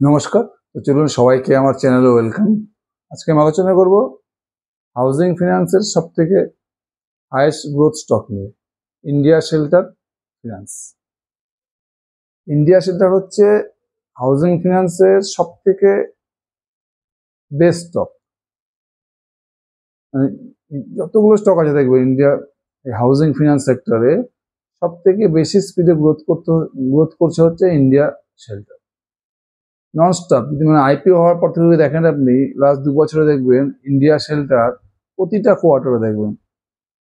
নমস্কার। তো চলুন সবাইকে আমার চ্যানেলে ওয়েলকাম। আজকে আমি আলোচনা করব হাউজিং ফিনান্সের সবথেকে হাইয়েস্ট গ্রোথ স্টক নিয়ে, India shelter finance. India shelter হচ্ছে হাউজিং ফিনান্সের সবথেকে বেস্ট স্টক। মানে যতগুলো স্টক আছে দেখবে ইন্ডিয়া হাউজিং ফিনান্স সেক্টরে সবথেকে বেশি স্পিডে গ্রোথ করছে হচ্ছে ইন্ডিয়া শেল্টার। নন স্টপ যদি আইপিও হওয়ার পর থেকে দেখেন আপনি লাস্ট 2 বছরে দেখবেন ইন্ডিয়া শেল্টার প্রতিটা কোয়ার্টারে দেখবেন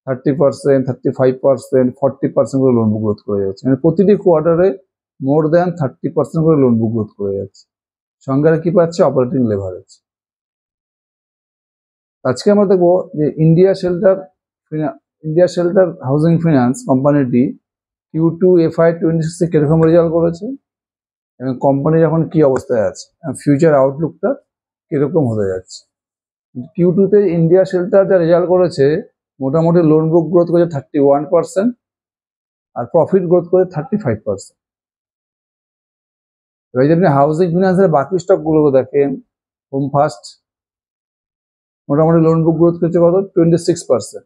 30%, 35%, 40% করে লোন বুক গ্রোথ করে যাচ্ছে। মানে প্রতিটি কোয়ার্টারে মোর দ্যান 30% করে লোন বুক গ্রোথ করে যাচ্ছে। সঙ্গে কি পাচ্ছে? Operating leverage. আজকে আমরা দেখবো যে ইন্ডিয়া শেল্টার হাউজিং ফিনান্স কোম্পানিটি Q2 FY 26 কিরকম রেজাল্ট করেছে এবং কোম্পানির এখন কি অবস্থায় আছে, ফিউচার আউটলুকটা কিরকম হতে যাচ্ছে। Q2 তে ইন্ডিয়া শেল্টার যা রেজাল্ট করেছে, মোটামুটি লোন বুক গ্রোথ করেছে 31% আর প্রফিট গ্রোথ করে 35%। এবার যদি আপনি হাউজিং ফিনান্সের বাকি স্টকগুলো দেখেন, হোম ফার্স্ট মোটামুটি লোন বুক গ্রোথ করেছে কত? 26%।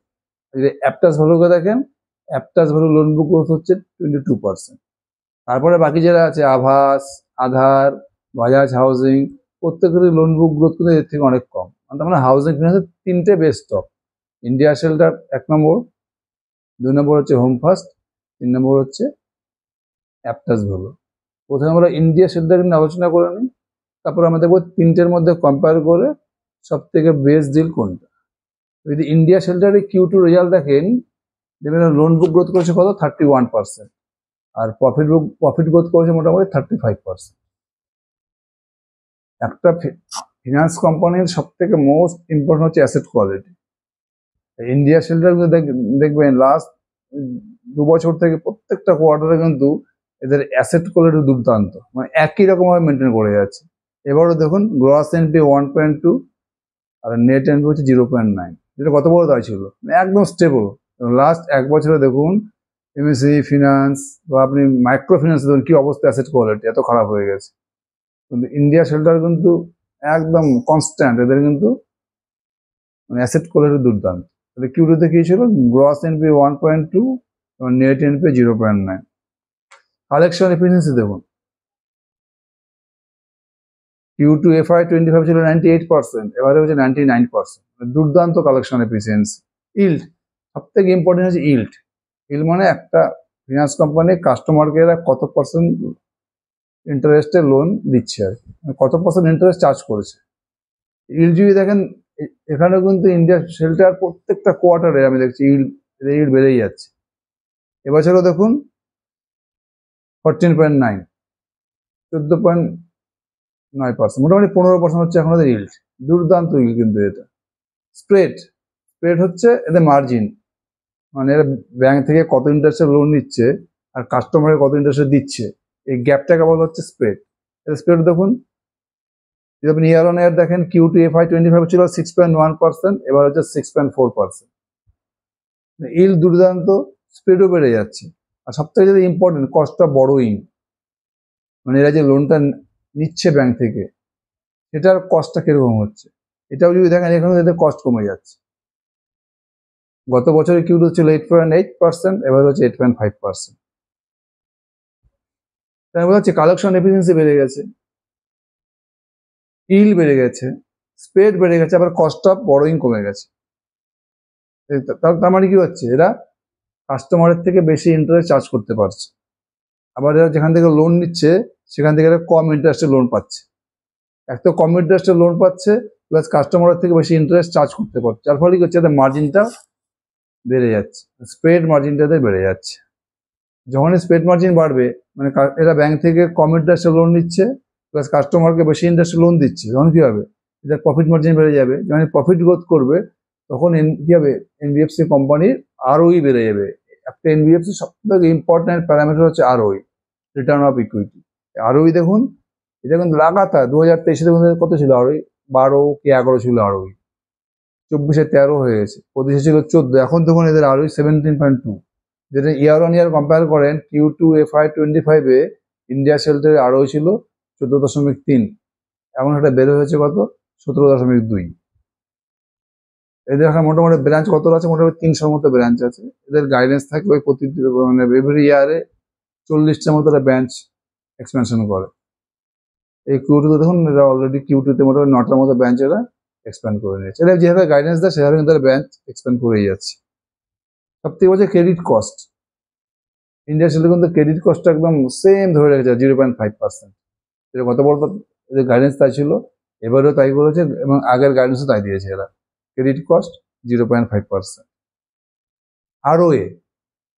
যদি অ্যাপটাস ভ্যালুকে দেখেন, Aptus value loan book growth হচ্ছে 22%। তারপরে বাকি যারা আছে আভাস, আধার, বাজাজ হাউজিং, প্রত্যেকেরই লোন বুক গ্রোথ কিন্তু এর থেকে অনেক কম। তার মানে হাউজিং ফিনান্সের তিনটে বেস্ট স্টক, ইন্ডিয়া শেল্টার 1 নম্বর, 2 নম্বর হচ্ছে হোম ফার্স্ট, 3 নম্বর হচ্ছে অ্যাপটাস ভ্যালু। প্রথমে আমরা ইন্ডিয়া শেল্টার নিয়ে আলোচনা করে নিই, তারপর আমরা দেখবো তিনটের মধ্যে কম্পেয়ার করে সব থেকে বেস্ট ডিল কোনটা। যদি ইন্ডিয়া শেল্টারে Q2 রেজাল্ট দেখেন, দেখবেন লোন বুক গ্রোথ করেছে কত? 31%, আর প্রফিট গ্রোথ করেছে মোটামুটি 35%। একটা ফিনান্স কোম্পানির সব থেকে মোস্ট ইম্পর্টেন্ট হচ্ছে অ্যাসেট কোয়ালিটি। ইন্ডিয়া শেল্টার দেখবেন লাস্ট 2 বছর থেকে প্রত্যেকটা কোয়ার্টারে কিন্তু এদের অ্যাসেট কোয়ালিটি দুর্দান্ত, মানে একই রকমভাবে মেনটেন করে যাচ্ছে। এবারও দেখুন গ্রস এনপি 1.2 আর নেট এনপি হচ্ছে 0.9, যেটা কত বড় দায় ছিল, একদম স্টেবল। লাস্ট 1 বছরে দেখুন এমএসএমই ফিনান্স বা আপনি মাইক্রো ফিনান্স দেখুন কি অবস্থা, অ্যাসেট কোয়ালিটি এত খারাপ হয়ে গেছে। কিন্তু ইন্ডিয়া শেল্টার কিন্তু একদম কনস্ট্যান্ট, এদের কিন্তু মানে অ্যাসেট কোয়ালিটি দুর্দান্ত। তাহলে Q2 কি ছিল? গ্রস এনপি 1.2 এবং নেট এনপি 0.9। কালেকশন এফিসিয়েন্সি দেখুন, Q2 FY 25 ছিল 98%, এবারে হচ্ছে 99%, দুর্দান্ত কালেকশন এফিসিয়েন্সি। ইল্ড সব থেকে ইম্পর্টেন্ট হচ্ছে ইল্ড। ইল্ড মানে একটা ফিনান্স কোম্পানি কাস্টমারকে এরা কত পার্সেন্ট ইন্টারেস্টে লোন দিচ্ছে, আর কত পার্সেন্ট ইন্টারেস্ট চার্জ করেছে। ইল্ড যদি দেখেন, এখানে কিন্তু ইন্ডিয়া শেল্টার প্রত্যেকটা কোয়ার্টারে আমি দেখছি ইল্ড বেড়েই যাচ্ছে। এবছরও দেখুন 14.9, 14.9%, মোটামুটি 15% হচ্ছে এখন এদের ইল্ড। দুর্দান্ত ইল্ড কিন্তু এটা। স্প্রেড হচ্ছে এদের মার্জিন, মানে এরা ব্যাংক থেকে কত ইন্টারেস্টে লোন নিচ্ছে আর কাস্টমারের কত ইন্টারেস্টে দিচ্ছে, এই গ্যাপটাকে বলা হচ্ছে স্প্রেড। স্প্রেড দেখুন, যদি আপনি ইয়ার অন ইয়ার দেখেন, Q2 FY 25 ছিল 6.1%, এবার হচ্ছে 6.4%। ইল্ড দুর্দান্ত, স্প্রেডও বেড়ে যাচ্ছে। আর সবথেকে যেটা ইম্পর্টেন্ট, কস্ট অফ বড়োইং, মানে এরা যে লোনটা নিচ্ছে ব্যাংক থেকে সেটার কস্টটা কিরকম হচ্ছে, এটাও যদি দেখেন এখানে এদের কস্ট কমে যাচ্ছে। গত বছরে Q2 ছিল 8.8%, এবার হচ্ছে 8.5%। তাই বলা হচ্ছে কালেকশন এফিসিয়েন্সি বেড়ে গেছে, ইল্ড বেড়ে গেছে, স্প্রেড বেড়ে গেছে, আবার কস্ট অফ বড়োইং কমে গেছে। তার মানে কি হচ্ছে, এরা কাস্টমারের থেকে বেশি ইন্টারেস্ট চার্জ করতে পারছে। আবার এরা যেখান থেকে লোন নিচ্ছে সেখান থেকে এরা কম ইন্টারেস্টে লোন পাচ্ছে। এক তো কম ইন্টারেস্টে লোন পাচ্ছে, প্লাস কাস্টমারের থেকে বেশি ইন্টারেস্ট চার্জ করতে পারছে, যার ফলে কি হচ্ছে, এদের মার্জিনটা বেড়ে যাচ্ছে, স্প্রেড মার্জিনটা এদের বেড়ে যাচ্ছে। যখনই স্প্রেড মার্জিন বাড়বে, মানে এরা ব্যাংক থেকে কম ইন্টারেস্টে লোন নিচ্ছে প্লাস কাস্টমারকে বেশি ইন্টারেস্টে লোন দিচ্ছে, তখন কি হবে, এদের প্রফিট মার্জিন বেড়ে যাবে। যখন প্রফিট গ্রোথ করবে তখন কি হবে, এনবিএফসি কোম্পানির ROE বেড়ে যাবে। একটা এনবিএফসি সবথেকে ইম্পর্টেন্ট প্যারামিটার হচ্ছে ROE, return of equity. ROE দেখুন, এটা কিন্তু লাগাতার 2023 দেখুন কত ছিল ROE, 12 কি 11 ছিল ROE, 24-এ 13 হয়ে গেছে, 25-এ ছিল 14, এখন দেখুন এদের ROE 17.2। যেটা ইয়ার অন ইয়ার কম্পেয়ার করেন, Q2 FY 25-এ ইন্ডিয়া শেল্টারের ROE ছিল 14.3, এখন এটা বের হয়েছে কত 17.2। এদের এখন মোটামুটি ব্রাঞ্চ কত আছে, মোটামুটি 300 মতো ব্রাঞ্চ আছে। এদের গাইডেন্স থাকে ওই প্রতি মানে এভরি ইয়ারে 40টা মতো ব্রাঞ্চ এক্সপেনশন করে। এই কিউটুতে দেখুন এরা অলরেডি কিউটুতে মোটামুটি 9টার মতো ব্রাঞ্চ এরা এক্সপ্যান্ড করে নিয়েছে। এরা যেভাবে গাইডেন্স দেয় সেভাবে কিন্তু ব্রাঞ্চ এক্সপ্যান্ড করেই যাচ্ছে। সব থেকে বলছে ক্রেডিট কস্ট, ইন্ডিয়ার সাথে কিন্তু ক্রেডিট কস্টটা একদম সেম ধরে রেখেছে 0.5%। এটা গত বড় এদের গাইডেন্স তাই ছিল, এবারেও তাই করেছে এবং আগের গাইডেন্সও তাই দিয়েছে এরা, ক্রেডিট কস্ট 0.5%।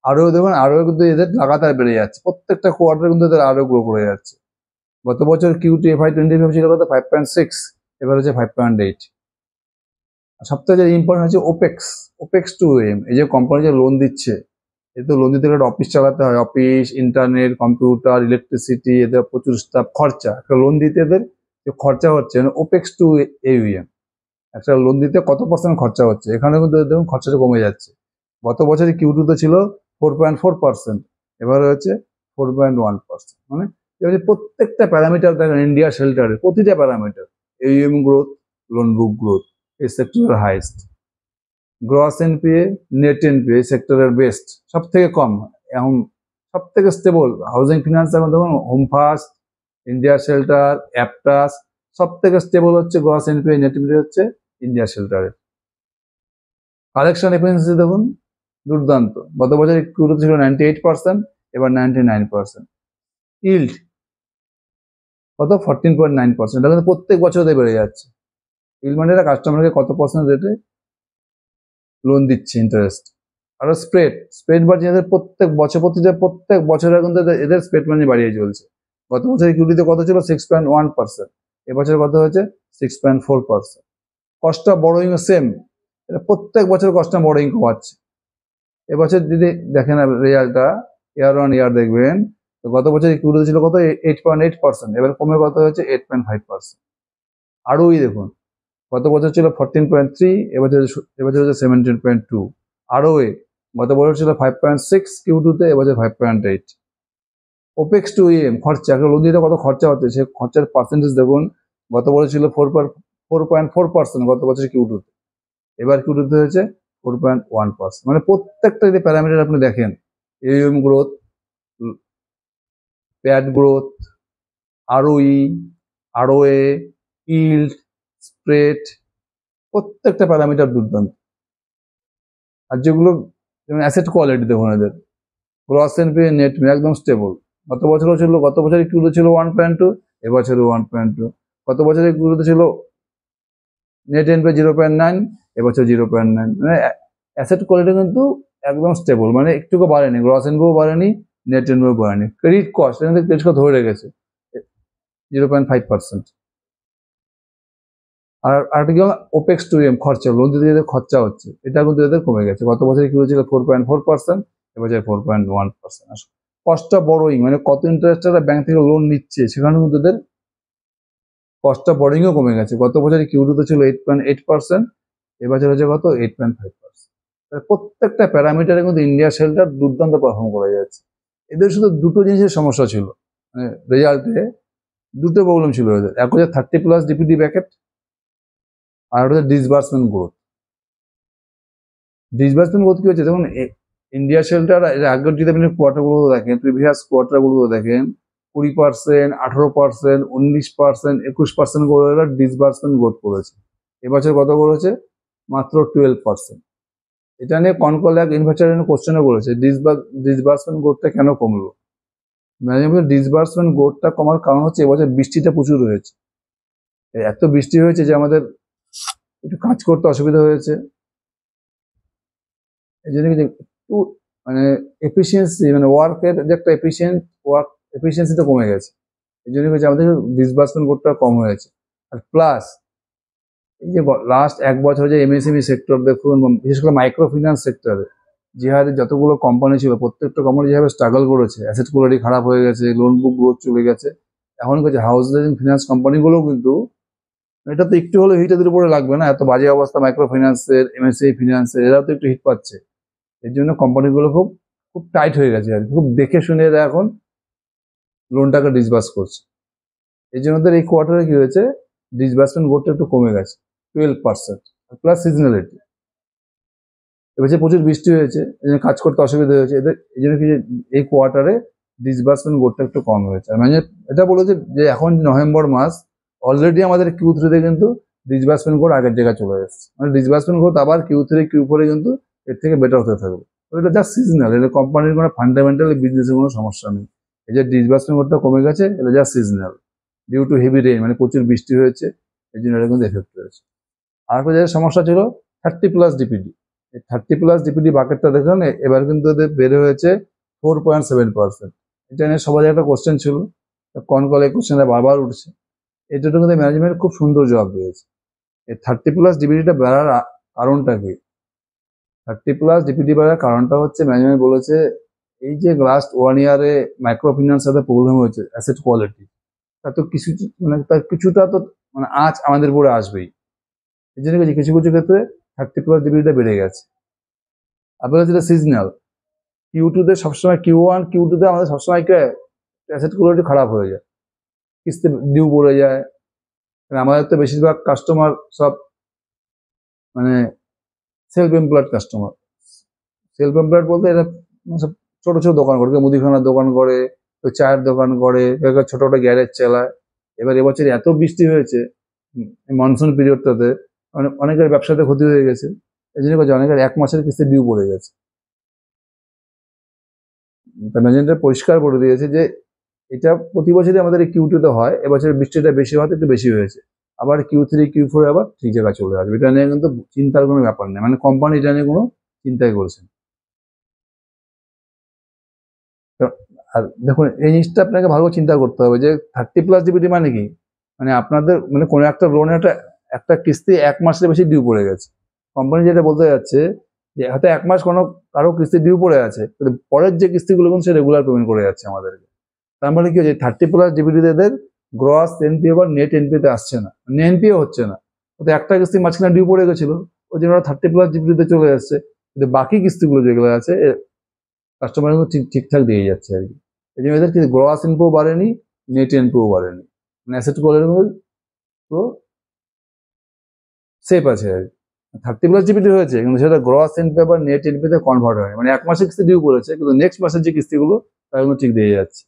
আরও দেখুন কিন্তু এদের লাগাতার বেড়ে যাচ্ছে, প্রত্যেকটা কোয়ার্টারে কিন্তু এদের আরও গ্রো করে যাচ্ছে। গত বছর Q2 FY25 ছিল কত 5.6, এবার হচ্ছে 5.8। সবথেকে ইম্পর্টেন্ট হচ্ছে ওপেক্স টু এম। এই যে কোম্পানি যে লোন দিচ্ছে, এতে লোন দিতে গেলে অফিস চালাতে হয়, অফিস, ইন্টারনেট, কম্পিউটার, ইলেকট্রিসিটি, এদের প্রচুর স্টাফ খরচা। একটা লোন দিতে এদের যে খরচা হচ্ছে ওপেক্স টু AUM, একটা লোন দিতে কত % খরচা হচ্ছে, এখানে কিন্তু দেখুন খরচাটা কমে যাচ্ছে। গত বছরে Q2-তে ছিল 4.4%, এবার হচ্ছে 4.1%। মানে প্রত্যেকটা প্যারামিটার দেখেন ইন্ডিয়া শেল্টারের প্রতিটা parameter, AUM growth, loan book growth, এই সেক্টরের highest. Gross NPA, net NPA এই সেক্টরের বেস্ট, সব থেকে কম। এখন সব থেকে স্টেবল হাউজিং ফিনান্স, এখন দেখুন home first, India shelter, Aptus, সব থেকে স্টেবল হচ্ছে গ্রস এনপিএ, নেট এনপিএ হচ্ছে ইন্ডিয়া শেল্টারের। কালেকশন এফিসিয়েন্সি দেখুন দুর্দান্ত, গত বছর Q2 ছিল 98%, এবার 99%। ইল্ড কত 14.9%, এটা কিন্তু প্রত্যেক বছর বেড়ে যাচ্ছে। ইল্ড মানে এটা কাস্টমারকে কত % রেটে লোন দিচ্ছে ইন্টারেস্ট। আর স্প্রেড বাড়ছে এদের প্রত্যেক বছরে কিন্তু এদের স্প্রেড মানি বাড়িয়ে চলছে। গত বছর Q2-তে কত ছিল 6.1%, এবছর কত হয়েছে 6.4%। কস্ট অফ বড়োইং সেম, এটা প্রত্যেক বছর কস্ট অফ বড়োইং কমাচ্ছে। এবছর যদি দেখেন রেজাল্টটা ইয়ার অন ইয়ার দেখবেন, তো গত বছর Q2-তে ছিল কত 8.8%, এবার কমে কত হয়েছে 8.5%। আরওই দেখুন গত বছর ছিল 14.3, এবছর হচ্ছে 17.2। আরওএ গত বছর ছিল 5.6 Q2-তে, এবছর 5.8। ওপেক্স টু এম খরচা, একটা লোন দিতে কত খরচা হচ্ছে সে খরচার পার্সেন্টেজ দেখুন, গত বছর ছিল 4.4%, গত বছর Q2-তে, এবার Q2-তে হয়েছে 4.1%। মানে প্রত্যেকটা যদি প্যারামিটার আপনি দেখেন, AUM growth, pad growth, ROE, yield, spread, প্রত্যেকটা প্যারামিটার দুর্দান্ত। আর যেগুলো যেমন অ্যাসেট কোয়ালিটি দেখুন এদের, গ্রস এনপিএ, নেট একদম স্টেবল। গত বছরও ছিল, গত বছরের Q2 ছিল 1.2, এবছরও 1.2। গত বছরের Q2 ছিল নেট এনপিএ 0.9, এবছর 0.9। মানে অ্যাসেট কোয়ালিটি কিন্তু একদম স্টেবল, মানে একটুকু বাড়েনি, গ্রস এনপিএও বাড়েনি, নেট এনপিএও বাড়েনি। ক্রেডিট কস্ট এখানে ক্রেডিট কস্ট ধরে রেখেছে 0.5%। আর আরেকটা কি ওপেক্স টু এম খরচা, লোন দিতে যেদের খরচা হচ্ছে এটা কিন্তু এদের কমে গেছে। গত বছর কি হয়েছিল 4.4%, এবছর 4.1%। কস্ট অফ বড়োইং মানে কত ইন্টারেস্ট ব্যাংক থেকে লোন নিচ্ছে, সেখানে কিন্তু এদের কস্ট অফ বড়োইংও কমে গেছে। গত বছর Q2-তে ছিল 8.8%, এবছর হচ্ছে কত 8.5%। প্রত্যেকটা প্যারামিটারে কিন্তু ইন্ডিয়া শেল্টার দুর্দান্ত পারফর্ম করে যাচ্ছে। এদের শুধু দুটো জিনিসের সমস্যা ছিল, মানে রেজাল্টে দুটো প্রবলেম ছিল এদের, এক হচ্ছে 30+ DPD ব্যাকেট, আর হচ্ছে ডিসবার্সমেন্ট গ্রোথ কি হচ্ছে দেখুন, ইন্ডিয়া শেল্টার আগের যদি আপনি কোয়ার্টারগুলো দেখেন, প্রিভিয়াস কোয়ার্টারগুলো দেখেন, 20%, 18%, 19%, 21% করে ডিসবার্সমেন্ট গ্রোথ করেছে। এবছর কত করেছে মাত্র 12%। এটা নিয়ে কনকল এক ইনভেস্টার কোশ্চেনও করেছে, ডিসবার্সমেন্ট গ্রোথটা কেন কমলো। ডিসবার্সমেন্ট গ্রোথটা কমার কারণ হচ্ছে এবছর বৃষ্টিটা প্রচুর হয়েছে, এত বৃষ্টি হয়েছে যে আমাদের একটু কাজ করতে অসুবিধা হয়েছে। এই জন্য একটু মানে এফিসিয়েন্সি, মানে ওয়ার্কের যে একটা এফিসিয়েন্সিটা কমে গেছে, এই জন্য আমাদের ডিসবার্সমেন্ট গ্রোথটা কম হয়েছে। আর প্লাস এই যে লাস্ট 1 বছর যে MSME সেক্টর দেখুন, বিশেষ করে মাইক্রো ফিন্যান্স সেক্টরে যে হারে যতগুলো কোম্পানি ছিল, প্রত্যেকটা কোম্পানি যেভাবে স্ট্রাগল করেছে, অ্যাসেট কোয়ালিটি খারাপ হয়ে গেছে, লোন বুক গ্রোথ চলে গেছে। এখন হচ্ছে হাউজিং ফিনান্স কোম্পানিগুলোও কিন্তু, এটা তো একটু হলেও হিট এদের উপরে লাগবে না, এত বাজে অবস্থা মাইক্রো ফিন্যান্সের, MSME ফিন্যান্সের, এরাও তো একটু হিট পাচ্ছে। এর জন্য কোম্পানিগুলো খুব টাইট হয়ে গেছে আর কি, খুব দেখে শুনে এরা এখন লোনটাকে ডিসবার্স করছে। এই জন্য ওদের এই কোয়ার্টারে কি হয়েছে, ডিসবার্সমেন্ট গ্রোথটা একটু কমে গেছে 12%, প্লাস সিজনালিটি। এবছর প্রচুর বৃষ্টি হয়েছে, এই জন্য কাজ করতে অসুবিধা হয়েছে এদের, এই জন্য কি এই কোয়ার্টারে ডিসবার্সমেন্ট গ্রোথটা একটু কম হয়েছে। আর মানে এটা বলেছে যে এখন নভেম্বর মাস অলরেডি আমাদের Q3-তে কিন্তু ডিসবার্সমেন্ট গ্রোথ আগের জায়গায় চলে এসেছে, মানে ডিসবার্সমেন্ট গ্রোথ আবার Q3 Q4-এ কিন্তু এর থেকে বেটার হতে থাকবে। এটা জাস্ট সিজনাল, এটা কোম্পানির কোনো ফান্ডামেন্টাল বিজনেসের কোনো সমস্যা নেই। এই যে ডিসবার্সমেন্ট গ্রোথটা কমে গেছে, এটা just seasonal, due to heavy rain, মানে প্রচুর বৃষ্টি হয়েছে, এই জন্য এটা কিন্তু এফেক্ট হয়েছে। আর একটা যে সমস্যা ছিল 30+ ডিপিডি, এই 30+ ডিপিডি বাকেটটা দেখুন এবার কিন্তু এদের বেড়ে হয়েছে 4.7%। এটা নিয়ে সবার একটা কোশ্চেন ছিল, কনকলে কোশ্চেনটা বারবার উঠছে, এটা কিন্তু ম্যানেজমেন্ট খুব সুন্দর জবাব দিয়েছে। এই 30+ ডিপিডিটা বাড়ার কারণটা কি? 30+ ডিপিডি বাড়ার কারণটা হচ্ছে ম্যানেজমেন্ট বলেছে এই যে লাস্ট 1 ইয়ারে মাইক্রো ফিন্যান্স সাথে প্রবলেম হয়েছে অ্যাসেট কোয়ালিটি, তা তো কিছু মানে তার কিছুটা তো মানে আজ আমাদের উপরে আসবেই। এই জন্য কিছু কিছু ক্ষেত্রে 30+ ডিপিডিটা বেড়ে গেছে। আপনার যেটা সিজনাল, Q2-তে সবসময় Q1 Q2-তে আমাদের সবসময় অ্যাসেট কোয়ালিটি খারাপ হয়ে যায়, কিস্তি ডিউ পড়ে যায়। আমাদের তো বেশিরভাগ কাস্টমার সব মানে self employed customer. Self employed বলতে এরা সব ছোট ছোট দোকান করে, কেউ মুদিখানার দোকান করে, কেউ চায়ের দোকান করে, কেউ ছোট ছোট গ্যারেজ চালায়। এবার এবছর এত বৃষ্টি হয়েছে মনসুন পিরিয়ডটাতে, অনেকের ব্যবসাতে ক্ষতি হয়ে গেছে। এই জন্য অনেকের 1 মাসের কিস্তি ডিউ পড়ে গেছে। ম্যানেজমেন্ট পরিষ্কার করে দিয়েছে যে এটা প্রতি বছরই আমাদের Q2-তে হয়, এবছর বৃষ্টিটা বেশি হওয়াতে একটু বেশি হয়েছে, আবার Q3 Q4 আবার ঠিক জায়গায় চলে আসবে। এটা নিয়ে কিন্তু চিন্তার কোনো ব্যাপার নেই, মানে কোম্পানি এটা নিয়ে কোনো চিন্তাই করছে না। আর দেখুন এই জিনিসটা আপনাকে ভালো চিন্তা করতে হবে যে 30+ ডিপিডি মানে কি, মানে আপনাদের মানে কোনো একটা লোনের একটা কিস্তি 1 মাসের বেশি ডিউ পড়ে গেছে। কোম্পানি যেটা বলতে যাচ্ছে যে হয়তো 1 মাস কোনো কারো কিস্তি ডিউ পড়ে আছে, কিন্তু পরের যে কিস্তিগুলো কিন্তু সে রেগুলার পেমেন্ট করে যাচ্ছে আমাদেরকে। তার মানে কি হচ্ছে 30+ ডিপিডিদের গ্রস এনপিএ বা নেট এনপিএতে আসছে না, এনপিএ হচ্ছে না। তো একটা কিস্তি মাঝখানে ডিউ পড়ে গেছিল, ওই জন্য ওরা 30+ ডিপিডিতে চলে যাচ্ছে, কিন্তু বাকি কিস্তিগুলো যেগুলো আছে কাস্টমার কিন্তু ঠিকঠাক দিয়ে যাচ্ছে আর কি। এই জন্য এদের কিন্তু গ্রস এনপিও বাড়েনি, নেট এনপিও বাড়েনি, মানে অ্যাসেট কোয়ালিটি পুরো সেফ আছে আর কি। 30+ ডিপিডি হয়েছে কিন্তু সেটা গ্রস এনপিএ বা নেট এনপিতে কনভার্ট হয়, মানে 1 মাসের কিস্তি ডিউ পড়েছে কিন্তু নেক্সট মাসের যে কিস্তিগুলো তারা কিন্তু ঠিক দিয়ে যাচ্ছে।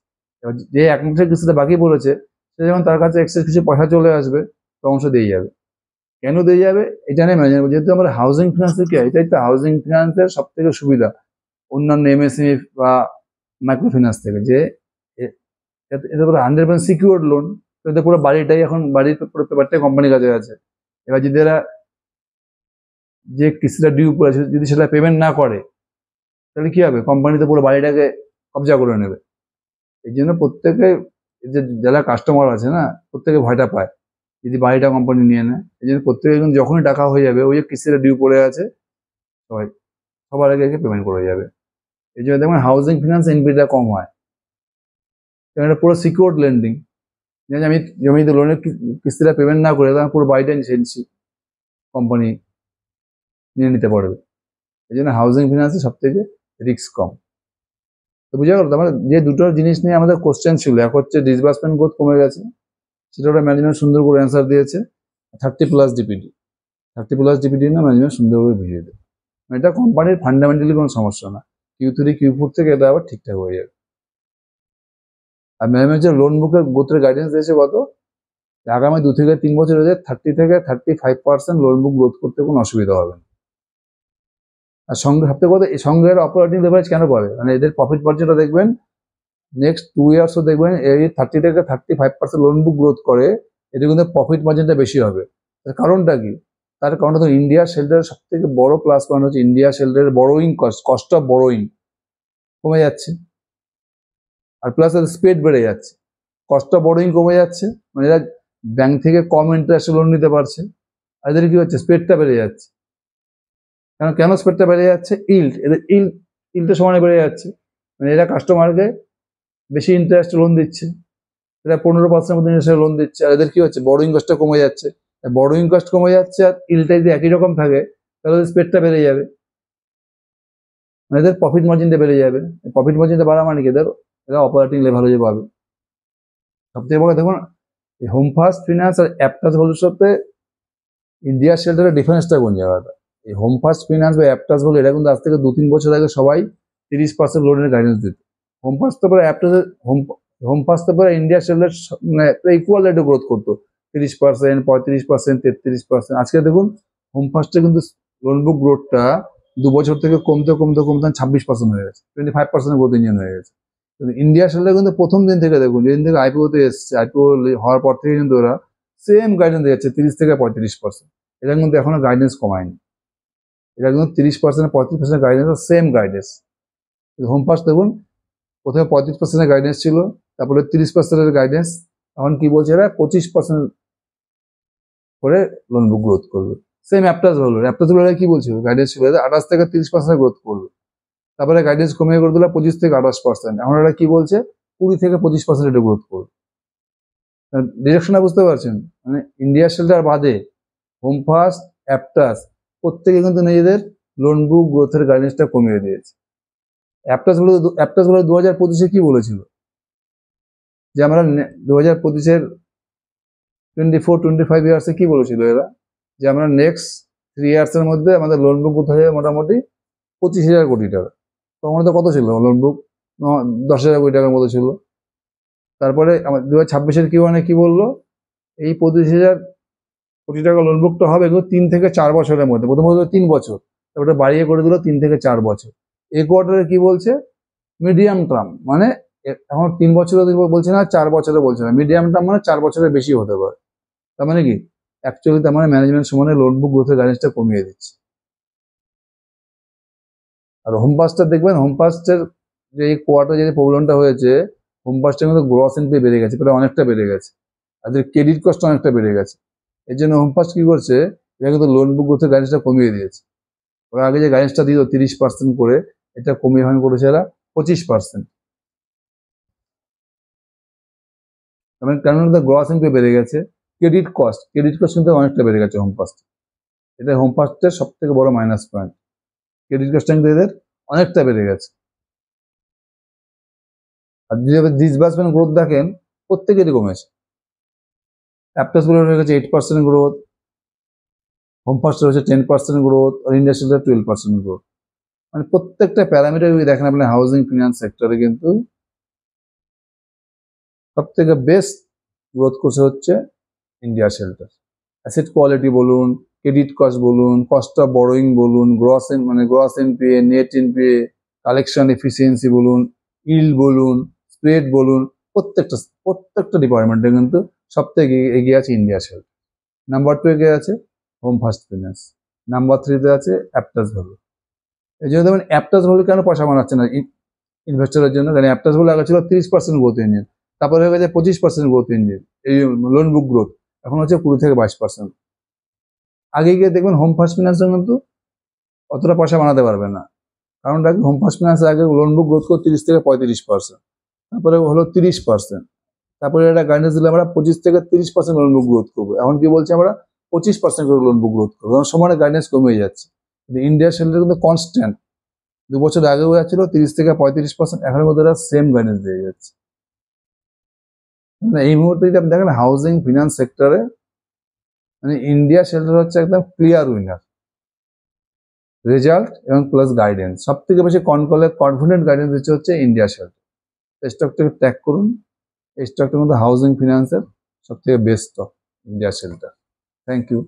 এবার যে 1 মাসের কিস্তিটা বাকি পড়েছে সে যখন তার কাছে এক্সেস কিছু পয়সা চলে আসবে তো অংশ দিয়ে যাবে। কেন দিয়ে যাবে এটা নিয়ে ম্যানেজমেন্ট, যেহেতু আমরা হাউজিং ফিনান্সের কি, এটাই তো হাউজিং ফিনান্সের সব থেকে সুবিধা অন্যান্য এমএসএমই বা মাইক্রো ফিনান্স থেকে, যে এটা পুরো 100% সিকিউর লোন। এতে পুরো বাড়িটাই এখন বাড়ির পুরো পেপারটাই কোম্পানির কাছে আছে। এবার যদি এরা যে কিস্তিটা ডিউ পড়েছে যদি সেটা পেমেন্ট না করে তাহলে কি হবে, কোম্পানি তো পুরো বাড়িটাকে কবজা করে নেবে। এই জন্য প্রত্যেকে যে যারা কাস্টমার আছে না প্রত্যেকে ভয়টা পায় যদি বাড়িটা কোম্পানি নিয়ে নেয়। এই জন্য প্রত্যেকে কিন্তু যখনই টাকা হয়ে যাবে ওই যে কিস্তিটা ডিউ পড়ে আছে সবাই সবার আগে পেমেন্ট করে যাবে। এই জন্য দেখবেন হাউজিং ফিনান্স এনপিটা কম হয়, কারণ এটা পুরো সিকিউরড লেন্ডিং। আমি জমিতে লোনের কিস্তিটা পেমেন্ট না করে তখন পুরো বাড়িটা নিচ্ছি, কোম্পানি নিয়ে নিতে পারবে। এই জন্য হাউজিং ফিনান্সে সব থেকে রিস্ক কম। তো বুঝা গেল, আমার যে দুটো জিনিস নিয়ে আমাদের কোশ্চেন ছিল, এক হচ্ছে ডিসবার্সমেন্ট গ্রোথ কমে গেছে, সেটা ওটা ম্যানেজমেন্ট সুন্দর করে অ্যান্সার দিয়েছে। 30+ ডিপিডি, 30+ ডিপিডি না ম্যানেজমেন্ট সুন্দর করে বুঝিয়ে দেবে, এটা কোম্পানির ফান্ডামেন্টালি কোনো সমস্যা না। Q3 Q4 থেকে এটা আবার ঠিকঠাক হয়ে যাবে। আর ম্যানেজমেন্ট যে লোন বুকের গ্রোথের গাইডেন্স দিয়েছে কত, আগামী 2 থেকে 3 বছর 30 থেকে 35% লোন বুক গ্রোথ করতে কোনো অসুবিধা হবে না। আর সঙ্গে সবথেকে কথা এই সঙ্গে অপারেটিং লেভারেজ কেন পাবে, মানে এদের প্রফিট মার্জিনটা দেখবেন নেক্সট 2 ইয়ার্সও দেখবেন এই 30 থেকে 35% লোন বুক গ্রোথ করে, এটা কিন্তু প্রফিট মার্জিনটা বেশি হবে। তার কারণটা কি, তার কারণটা তো ইন্ডিয়া শেল্ডারের সব থেকে বড় প্লাস পয়েন্ট হচ্ছে ইন্ডিয়া শেল্ডারের বড়োইং কস্ট অফ বড়োইং কমে যাচ্ছে, আর প্লাস স্পিড বেড়ে যাচ্ছে, কস্ট অফ বড়োইং কমে যাচ্ছে, মানে এরা ব্যাংক থেকে কম ইন্টারেস্টে লোন নিতে পারছে। আর এদের কি হচ্ছে, স্পিডটা বেড়ে যাচ্ছে। কেন স্পিডটা বেড়ে যাচ্ছে, এদের ইল্ডের সমানে বেড়ে যাচ্ছে, মানে এরা কাস্টমারকে বেশি ইন্টারেস্ট লোন দিচ্ছে, এরা 15% মতো ইন্টারেস্টে লোন দিচ্ছে। আর এদের কি হচ্ছে, বড়োইং কস্টটা কমে যাচ্ছে, বড়োইং কস্ট কমে যাচ্ছে আর ইল্ডটা যদি একই রকম থাকে তাহলে স্পিডটা বেড়ে যাবে, মানে এদের প্রফিট মার্জিনটা বেড়ে যাবে। প্রফিট মার্জিনটা বাড়া মানে কি, এরা অপারেটিং লেভারেজে পাবে। সবথেকে বড় দেখুন এই হোম ফার্স্ট ফিনান্স আর অ্যাপটাস ভবিষ্যতে ইন্ডিয়া শেল্টারের ডিফারেন্সটা কোন জায়গাটা? এই হোম ফার্স্ট ফিনান্স বা অ্যাপটাস বলে এটা কিন্তু আজ থেকে 2-3 বছর আগে সবাই 30% লোনের গাইডেন্স দিত। হোম ফার্স্ট তো পরে অ্যাপটাস হোম ফার্স্ট তো পরে ইন্ডিয়া শেল্টার মানে ইকুয়াল রেটে গ্রোথ করতো 30%, 35%, 33%। আজকে দেখুন হোম ফার্স্টে কিন্তু লোন বুক গ্রোথটা 2 বছর থেকে কমতে কমতে কমতে 26% হয়ে গেছে, 25% গ্রোথ ইঞ্জিন হয়ে গেছে। কিন্তু ইন্ডিয়া শেল্টার কিন্তু প্রথম দিন থেকে দেখুন, যেদিন থেকে আইপিওতে এসছে, আইপিও হওয়ার পর থেকে কিন্তু ওরা সেম গাইডেন্স দিচ্ছে 30 থেকে 35%। এটা কিন্তু এখনো গাইডেন্স কমায়নি, এটা কিন্তু 30%, 35% guidance, same guidance. Home first দেখুন প্রথমে 35% গাইডেন্স ছিল, তারপরে 30% গাইডেন্স, এখন কি বলছে এরা 25% করে লোন বুক গ্রোথ করবে। সেম অ্যাপটাস হলো, অ্যাপটাস হলো কি বলছিল গাইডেন্স ছিল 28 থেকে 30% গ্রোথ করবে, তারপরে গাইডেন্স কমিয়ে করে দিল 25 থেকে 28%। এখন এরা কি বলছে 20 থেকে 25% এটা গ্রোথ করবে। ডিরেকশনটা বুঝতে পারছেন? মানে ইন্ডিয়া শেল্টার বাদে হোম ফার্স্ট, অ্যাপটাস প্রত্যেকে কিন্তু নিজেদের লোন বুক গ্রোথের গাইডেন্সটা কমিয়ে দিয়েছে। অ্যাপটাস গুলো 2025-এ কি বলেছিল যে আমরা 2025-এর 24-25 ইয়ার্সে কি বলেছিল এরা যে আমরা নেক্সট 3 ইয়ার্সের মধ্যে আমাদের লোন বুক গ্রোথ হয়ে মোটামুটি 25,000 কোটি টাকা। তখন তো কত ছিল লোন বুক? 10,000 কোটি টাকার মতো ছিল। তারপরে 2026-এর Q1-এ কি বললো, এই 25,000 কোটি টাকা লোন বুকটা হবে 3 থেকে 4 বছরের মধ্যে। প্রথমত 3 বছর, তারপরে বাড়িয়ে করে দিল 3 থেকে 4 বছর। এই কোয়ার্টারে কি বলছে মিডিয়াম টার্ম, মানে এখন 3 বছরে বলছে না, 4 বছরে বলছে না, মিডিয়াম টার্ম মানে 4 বছরের বেশি হতে পারে। তার মানে কি অ্যাকচুয়ালি তার মানে ম্যানেজমেন্ট সমানে লোন বুক গ্রোথের গাইডেন্সটা কমিয়ে দিচ্ছে। আর হোম ফার্স্টের দেখবেন, হোম ফার্স্টের যে এই কোয়ার্টার যে প্রবলেমটা হয়েছে, হোম ফার্স্টের কিন্তু গ্রস এনপিএ বেড়ে গেছে, প্রায় অনেকটা বেড়ে গেছে, আর ক্রেডিট কস্ট অনেকটা বেড়ে গেছে। এই জন্য হোম ফার্স্ট কি করছে, এটা কিন্তু লোন বুক গ্রোথের গাইডেন্সটা কমিয়ে দিয়েছে। ওরা আগে যে গাইডেন্সটা দিত 30% করে, এটা কমিয়ে হয়নি করেছে এরা 25%। কারণ গ্রস এনপিএ বেড়ে গেছে, ক্রেডিট কস্ট কিন্তু অনেকটা বেড়ে গেছে হোম ফার্স্ট। এটা হোম ফার্স্টের সব থেকে বড় মাইনাস পয়েন্ট, ক্রেডিট কস্টটা কিন্তু এদের অনেকটা বেড়ে গেছে। আর যেভাবে ডিসবার্সমেন্ট গ্রোথ দেখেন প্রত্যেকেরই কমেছে। অ্যাপটাস গুলো হয়ে গেছে 8% গ্রোথ, হোম ফার্স্ট রয়েছে 10% গ্রোথ, আর ইন্ডাস্ট্রিয়াল 12% গ্রোথ। মানে প্রত্যেকটা প্যারামিটার যদি দেখেন আপনি হাউজিং ফিনান্স সেক্টরে কিন্তু সব থেকে বেস্ট গ্রোথ করছে হচ্ছে ইন্ডিয়া শেল্টার। অ্যাসেট কোয়ালিটি বলুন, ক্রেডিট কস্ট বলুন, কস্ট অফ বরোয়িং বলুন, gross NPA, net NPA, collection efficiency বলুন, ইল্ড বলুন, স্প্রেড বলুন, প্রত্যেকটা ডিপার্টমেন্টে কিন্তু সব থেকে এগিয়ে আছে ইন্ডিয়া শেল্টার। নাম্বার 2 এগিয়ে আছে হোম ফার্স্ট ফিনান্স, নাম্বার 3-তে আছে অ্যাপটাস ভ্যালু। এই জন্য দেখবেন অ্যাপটাস ভ্যালু কেন পয়সা বানাচ্ছে না ইনভেস্টরের জন্য, কারণ অ্যাপটাস ভ্যালু আগে ছিল 30% গ্রোথ ইঞ্জিন, তারপরে হয়ে গেছে 25% গ্রোথ ইঞ্জিন, এই লোন বুক গ্রোথ এখন হচ্ছে 20 থেকে 22%। আগে গিয়ে দেখবেন হোম ফার্স্ট ফিনান্সে কিন্তু অতটা পয়সা বানাতে পারবে না, কারণটা কি হোম ফার্স্ট ফিনান্সের আগে লোন বুক গ্রোথ করে 30 থেকে 35%, তারপরে হলো 30%, তারপরে এটা গাইডেন্স দিলে আমরা 25 থেকে 30% লোন বুক গ্রোথ করবো। এখন কি বলছে আমরা 25% করে লোন বুক গ্রোথ করবো, কারণ সমানে গাইডেন্স কমে যাচ্ছে। কিন্তু ইন্ডিয়া শেল্টার কিন্তু কনস্ট্যান্ট, 2 বছর আগেও যাচ্ছিল 30 থেকে 35%, এখনের মধ্যে ওরা সেম গাইডেন্স দিয়ে যাচ্ছে। মানে এই মুহূর্তে যদি আপনি দেখেন হাউজিং ফিনান্স সেক্টরে মানে ইন্ডিয়া শেল্টার হচ্ছে একদম ক্লিয়ার উইনার, রেজাল্ট এবং প্লাস গাইডেন্স সব থেকে বেশি কনফিডেন্ট গাইডেন্স দিচ্ছে হচ্ছে ইন্ডিয়া শেল্টার। স্টকটাকে ট্র্যাক করুন, এই স্টকটার মধ্যে হাউজিং ফিনান্সের সব থেকে best stock India Shelter. Thank you.